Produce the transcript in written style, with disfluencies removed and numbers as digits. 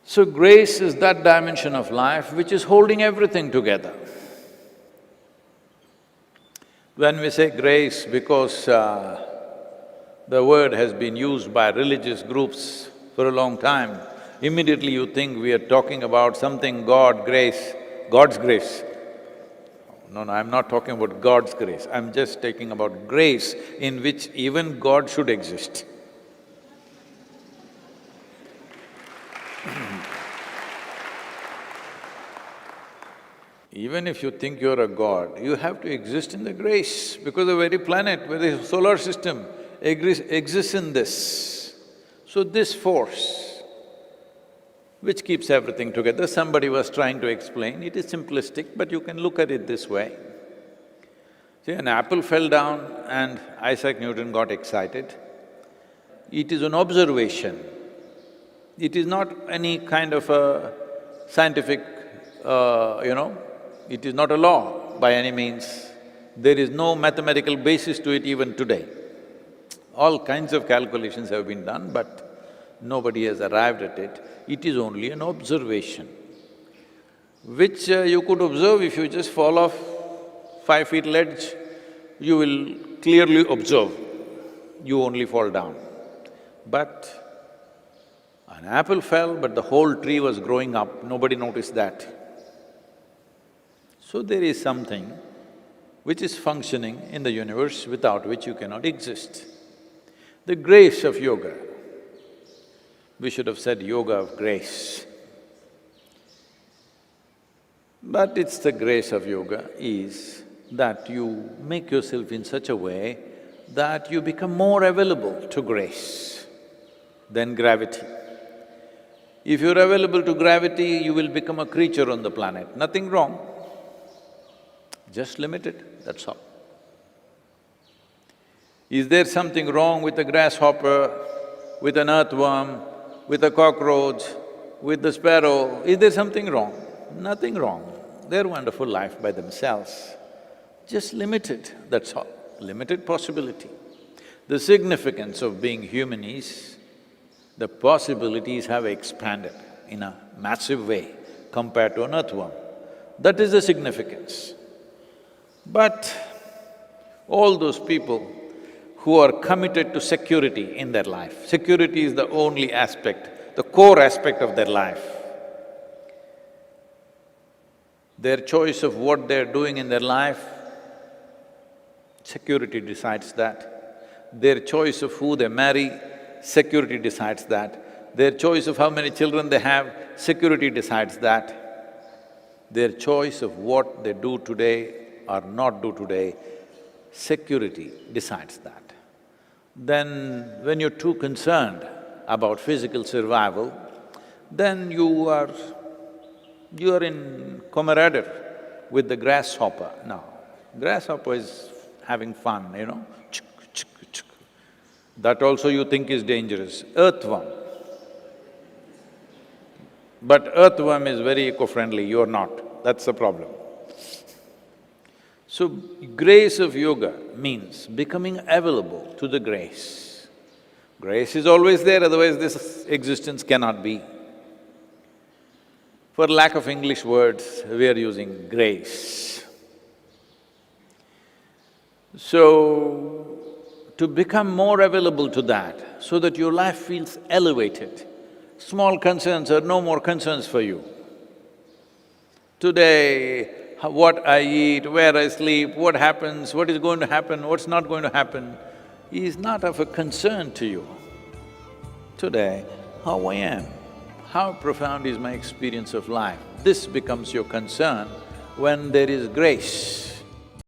So grace is that dimension of life which is holding everything together. When we say grace, because the word has been used by religious groups for a long time, immediately you think we are talking about something God, grace, God's grace. No, I'm not talking about God's grace, I'm just talking about grace in which even God should exist. Even if you think you're a god, you have to exist in the grace because the very planet, the solar system exists in this. So this force, which keeps everything together, somebody was trying to explain, it is simplistic, but you can look at it this way. See, an apple fell down and Isaac Newton got excited. It is an observation. It is not any kind of a scientific, it is not a law by any means. There is no mathematical basis to it even today. All kinds of calculations have been done, but nobody has arrived at it. It is only an observation, which you could observe if you just fall off 5 feet ledge, you will clearly observe, you only fall down. But an apple fell, but the whole tree was growing up, nobody noticed that. So there is something which is functioning in the universe without which you cannot exist. The grace of yoga, we should have said yoga of grace. But it's the grace of yoga is that you make yourself in such a way that you become more available to grace than gravity. If you're available to gravity, you will become a creature on the planet, nothing wrong. Just limited, that's all. Is there something wrong with a grasshopper, with an earthworm, with a cockroach, with the sparrow? Is there something wrong? Nothing wrong. They're wonderful life by themselves. Just limited, that's all, limited possibility. The significance of being human is, the possibilities have expanded in a massive way compared to an earthworm. That is the significance. But all those people who are committed to security in their life, security is the only aspect, the core aspect of their life. Their choice of what they're doing in their life, security decides that. Their choice of who they marry, security decides that. Their choice of how many children they have, security decides that. Their choice of what they do today or not do today, security decides that. Then when you're too concerned about physical survival, then you are in camaraderie with the grasshopper. Now, grasshopper is having fun, that also you think is dangerous. Earthworm. But earthworm is very eco-friendly, you're not, that's the problem. So, grace of yoga means becoming available to the grace. Grace is always there, otherwise this existence cannot be. For lack of English words, we are using grace. So, to become more available to that, so that your life feels elevated, small concerns are no more concerns for you. Today, what I eat, where I sleep, what happens, what is going to happen, what's not going to happen, is not of a concern to you. Today, how I am, how profound is my experience of life, this becomes your concern when there is grace.